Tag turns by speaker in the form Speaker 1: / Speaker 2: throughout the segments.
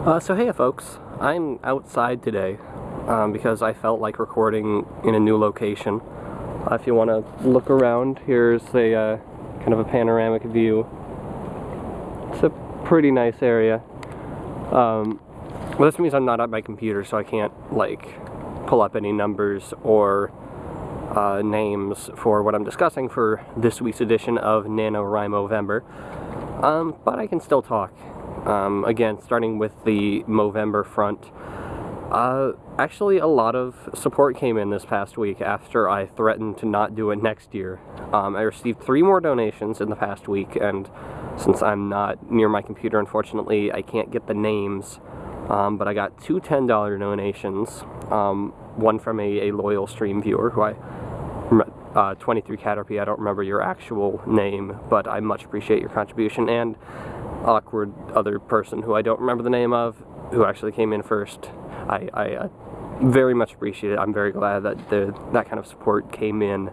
Speaker 1: So hey folks, I'm outside today because I felt like recording in a new location. If you want to look around, here's a kind of a panoramic view. It's a pretty nice area. Well, this means I'm not at my computer, so I can't like pull up any numbers or names for what I'm discussing for this week's edition of NaNoWriMovember. But I can still talk. Again, starting with the Movember front. Actually, a lot of support came in this past week after I threatened to not do it next year. I received 3 more donations in the past week, and since I'm not near my computer, unfortunately, I can't get the names. But I got 2 $10 donations. One from a loyal stream viewer who 23 Caterpie, I don't remember your actual name, but I much appreciate your contribution, and awkward other person who I don't remember the name of, who actually came in first. I very much appreciate it. I'm very glad that that kind of support came in,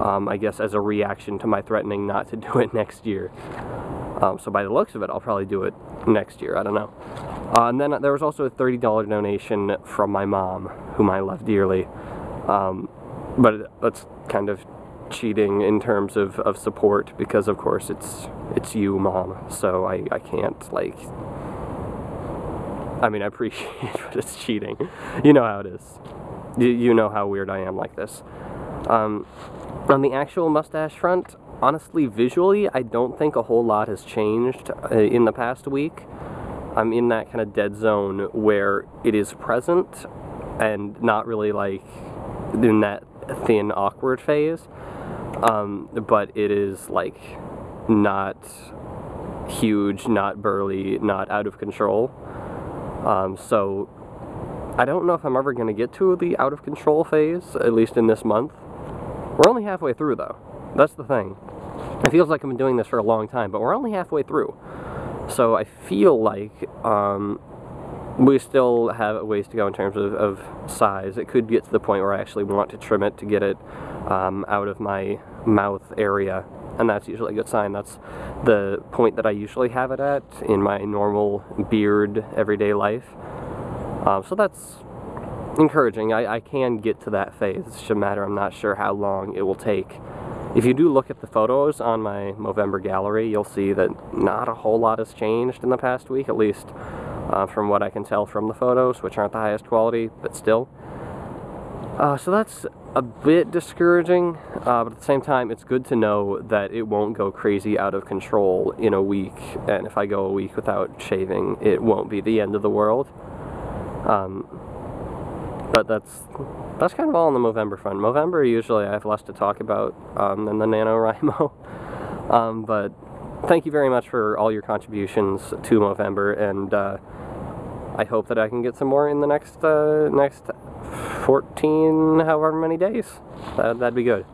Speaker 1: I guess as a reaction to my threatening not to do it next year. So by the looks of it, I'll probably do it next year, I don't know. And then there was also a $30 donation from my mom, whom I love dearly. But that's kind of cheating in terms of support, because of course it's you, Mom, so I can't, like, I mean, I appreciate it, but it's cheating. You know how it is. You know how weird I am like this. On the actual mustache front, honestly, visually, I don't think a whole lot has changed in the past week. I'm in that kind of dead zone where it is present and not really, like, in that thin, awkward phase. But it is, like, not huge, not burly, not out of control. So I don't know if I'm ever going to get to the out of control phase, at least in this month. We're only halfway through, though. That's the thing. It feels like I've been doing this for a long time, but we're only halfway through. So I feel like we still have a ways to go in terms of size. It could get to the point where I actually want to trim it to get it out of my mouth area, and that's usually a good sign. That's the point that I usually have it at in my normal beard everyday life. So that's encouraging. I can get to that phase. It's just a matter, I'm not sure how long it will take. If you do look at the photos on my Movember gallery, you'll see that not a whole lot has changed in the past week, at least from what I can tell from the photos, which aren't the highest quality, but still. So that's a bit discouraging, but at the same time, it's good to know that it won't go crazy out of control in a week, and if I go a week without shaving, it won't be the end of the world. But that's kind of all on the Movember front. Movember, usually I have less to talk about than the NaNoWriMo. But thank you very much for all your contributions to Movember, and I hope that I can get some more in the next 14, however many days. That'd be good.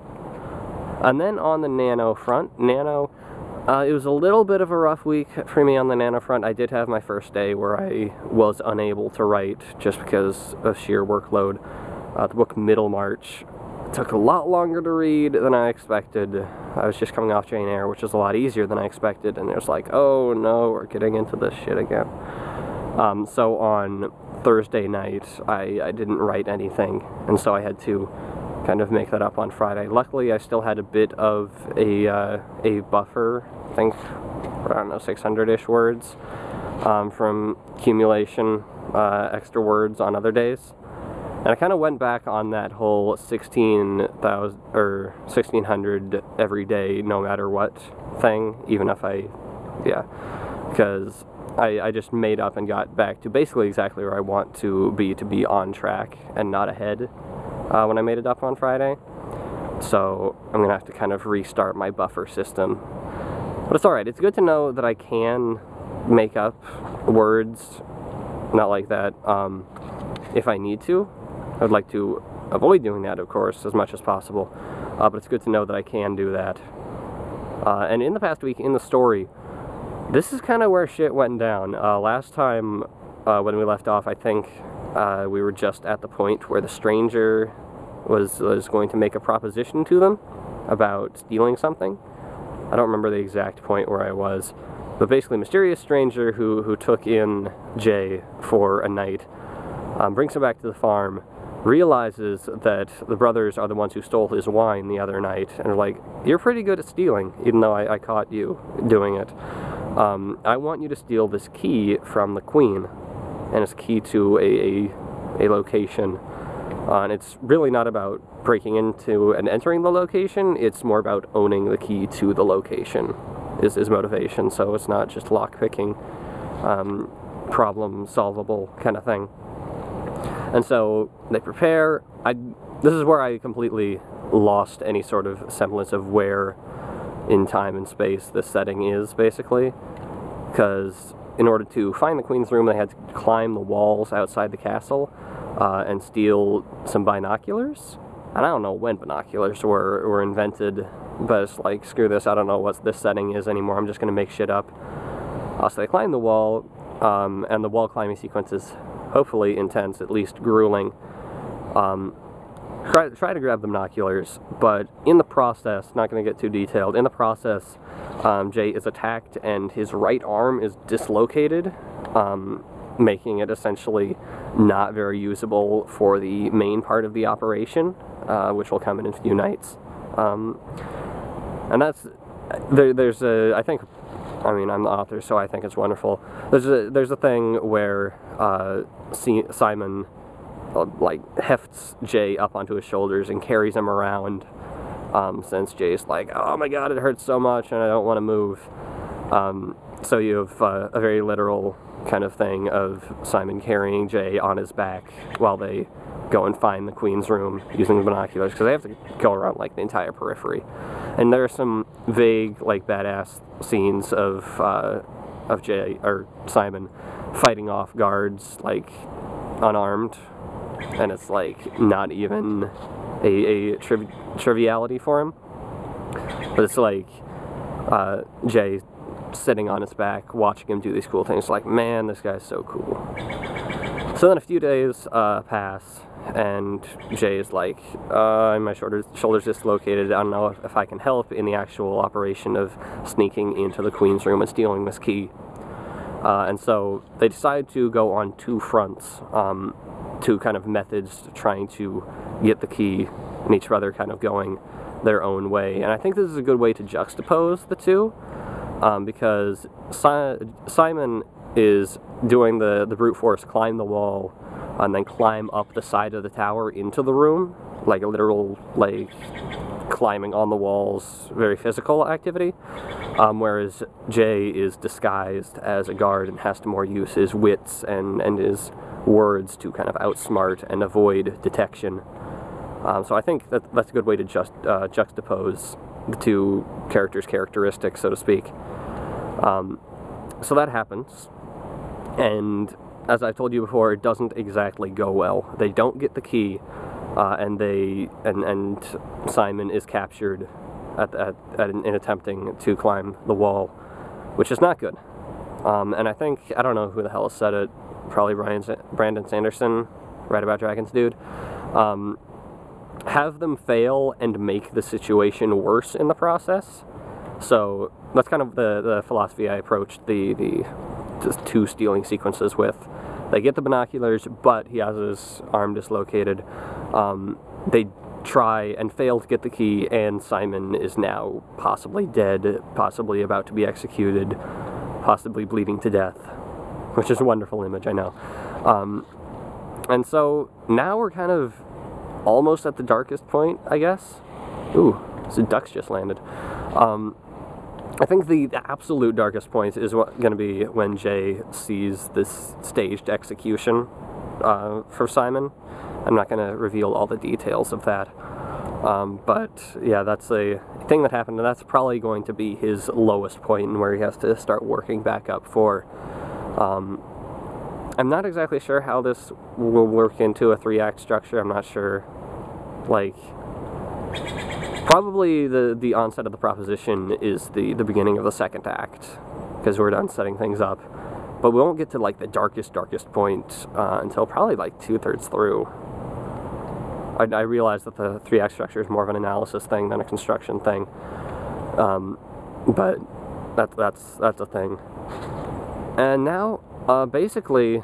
Speaker 1: And then on the Nano front, it was a little bit of a rough week for me on the Nano front. I did have my first day where I was unable to write just because of sheer workload. The book Middlemarch took a lot longer to read than I expected. I was just coming off Jane Eyre, which is a lot easier than I expected, and it was like, oh no, we're getting into this shit again. So on Thursday night, I didn't write anything, and so I had to kind of make that up on Friday. Luckily, I still had a bit of a buffer, I think, I don't know, 600-ish words from accumulation, extra words on other days. And I kind of went back on that whole 16,000 or 1,600 every day, no matter what thing, even if because I just made up and got back to basically exactly where I want to be on track and not ahead when I made it up on Friday. So I'm going to have to kind of restart my buffer system. But it's alright. It's good to know that I can make up words, not like that, if I need to. I would like to avoid doing that, of course, as much as possible. But it's good to know that I can do that. And in the past week, in the story, this is kind of where shit went down. Last time, when we left off, I think we were just at the point where the stranger was going to make a proposition to them about stealing something. I don't remember the exact point where I was, But basically, mysterious stranger who took in Jay for a night brings him back to the farm, realizes that the brothers are the ones who stole his wine the other night, and are like, "You're pretty good at stealing, even though I caught you doing it. I want you to steal this key from the queen, and it's key to a location. And it's really not about breaking into and entering the location, it's more about owning the key to the location is motivation, so it's not just lockpicking, problem solvable kind of thing. And so they prepare. This is where I completely lost any sort of semblance of where in time and space this setting is, basically, because in order to find the queen's room, they had to climb the walls outside the castle and steal some binoculars. And I don't know when binoculars were invented, but it's like, screw this, I don't know what this setting is anymore, I'm just going to make shit up. So they climb the wall, and the wall climbing sequence is hopefully intense, at least grueling. Try to grab the binoculars, but in the process, not going to get too detailed, in the process, Jay is attacked and his right arm is dislocated, making it essentially not very usable for the main part of the operation, which will come in a few nights. And that's, there's a, I think, I mean, I'm the author, so I think it's wonderful. There's a thing where Simon like hefts Jay up onto his shoulders and carries him around, since Jay's like, oh my god, it hurts so much and I don't want to move. So you have a very literal kind of thing of Simon carrying Jay on his back while they go and find the queen's room using the binoculars, because they have to go around like the entire periphery. And there are some vague, like, badass scenes of Jay, or Simon, fighting off guards, like, unarmed, and it's like not even a triviality for him, but it's like Jay sitting on his back watching him do these cool things, like, man, this guy's so cool. So then a few days pass, and Jay is like, my shoulder's dislocated, I don't know if I can help in the actual operation of sneaking into the queen's room and stealing this key. And so they decide to go on two fronts, two kind of methods trying to get the key, and each brother kind of going their own way. And I think this is a good way to juxtapose the two, because Simon is doing the brute force climb the wall and then climb up the side of the tower into the room, like a literal, like, climbing on the walls, very physical activity, whereas Jay is disguised as a guard and has to more use his wits and his words to kind of outsmart and avoid detection. So I think that's a good way to juxtapose the two characters' characteristics, so to speak. So that happens, and as I've told you before, it doesn't exactly go well. They don't get the key, and Simon is captured in attempting to climb the wall, which is not good. And I think, I don't know who the hell said it, probably Brandon Sanderson, Write About Dragons dude. Have them fail and make the situation worse in the process. So that's kind of the philosophy I approached the two stealing sequences with. They get the binoculars, but he has his arm dislocated. They try and fail to get the key, and Simon is now possibly dead, possibly about to be executed, possibly bleeding to death, which is a wonderful image, I know. And so now we're kind of almost at the darkest point, I guess. Ooh, some ducks just landed. I think the absolute darkest point is going to be when Jay sees this staged execution for Simon. I'm not going to reveal all the details of that. But yeah, that's a thing that happened, and that's probably going to be his lowest point, and where he has to start working back up for. I'm not exactly sure how this will work into a 3-act structure. I'm not sure. Like, probably the onset of the proposition is the beginning of the 2nd act, because we're done setting things up. But we won't get to, like, the darkest point until probably, like, 2/3 through. I realize that the 3-act structure is more of an analysis thing than a construction thing. But That's a thing. And now, basically,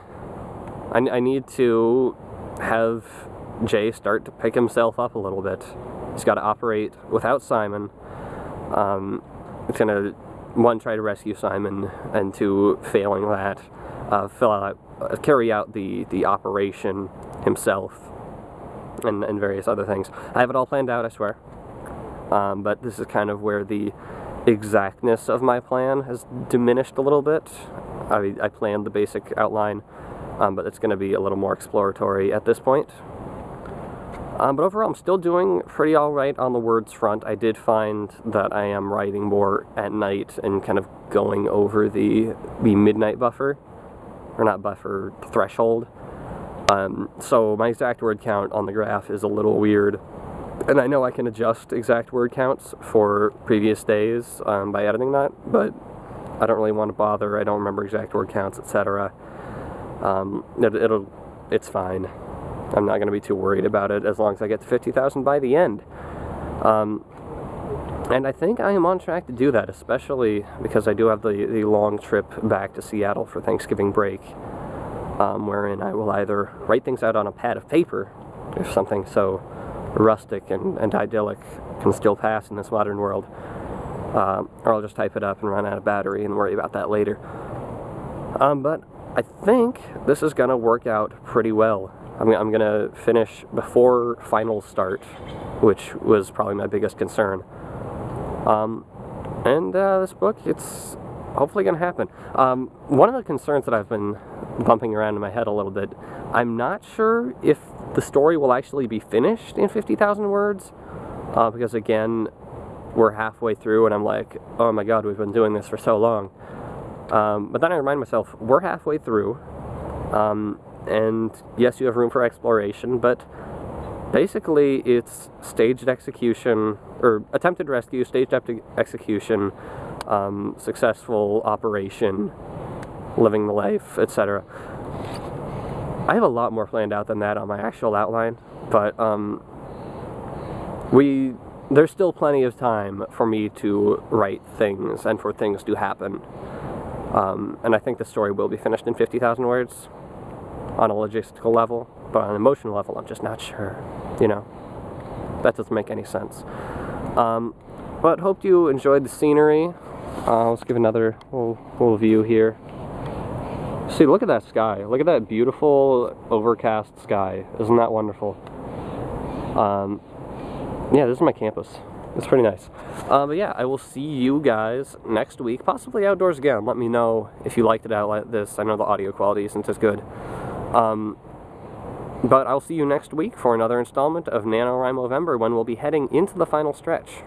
Speaker 1: I need to have Jay start to pick himself up a little bit. He's got to operate without Simon. It's gonna, one, try to rescue Simon, and two, failing that, carry out the operation himself, and various other things. I have it all planned out, I swear. But this is kind of where the exactness of my plan has diminished a little bit. I planned the basic outline, but it's going to be a little more exploratory at this point. But overall, I'm still doing pretty alright on the words front. I did find that I am writing more at night and kind of going over the midnight buffer, or not buffer, threshold. So my exact word count on the graph is a little weird. And I know I can adjust exact word counts for previous days by editing that, but I don't really want to bother. I don't remember exact word counts, etc. It's fine. I'm not going to be too worried about it as long as I get to 50,000 by the end. And I think I am on track to do that, especially because I do have the long trip back to Seattle for Thanksgiving break, wherein I will either write things out on a pad of paper, if something so rustic and idyllic can still pass in this modern world, or I'll just type it up and run out of battery and worry about that later. But I think this is going to work out pretty well. I'm going to finish before finals start, which was probably my biggest concern. And this book, it's hopefully going to happen. One of the concerns that I've been bumping around in my head a little bit, I'm not sure if the story will actually be finished in 50,000 words, because again, we're halfway through and I'm like, oh my god, we've been doing this for so long. But then I remind myself, we're halfway through, and yes, you have room for exploration, but basically it's staged execution, or attempted rescue, staged execution, successful operation, living the life, etc. I have a lot more planned out than that on my actual outline, but there's still plenty of time for me to write things and for things to happen. And I think the story will be finished in 50,000 words on a logistical level, but on an emotional level, I'm just not sure, you know? That doesn't make any sense. But hope you enjoyed the scenery. Let's give another little view here. See, look at that sky. Look at that beautiful overcast sky. Isn't that wonderful? Yeah, this is my campus. It's pretty nice. But yeah, I will see you guys next week, possibly outdoors again. Let me know if you liked it out like this. I know the audio quality isn't as good. But I'll see you next week for another installment of NaNoWriMovember, when we'll be heading into the final stretch.